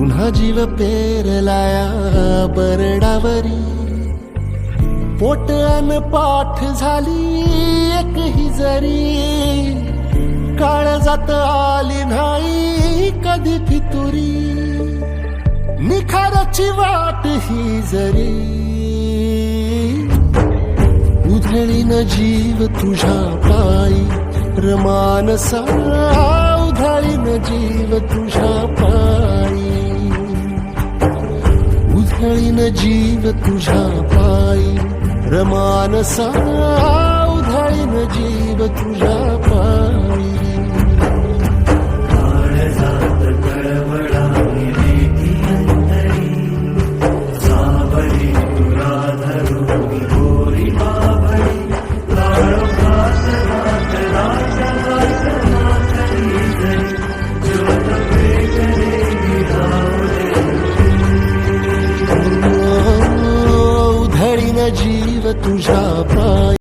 पुन्हा जीव पेरलाया बरडावरी, पोट अन पाठ झाली एक ही जरी, काळजात आली नाही कधी फितुरी, निखाराची वाट ही जरी, उधळीन जीव तुझ्या पायी रमानसा, उधळीन जीव तुझ्या पायी, उधळीन जीव तुझ्या पायी रमानसा, उधळीन जीव तुझ्या पायी. जीव तुझ्या पायी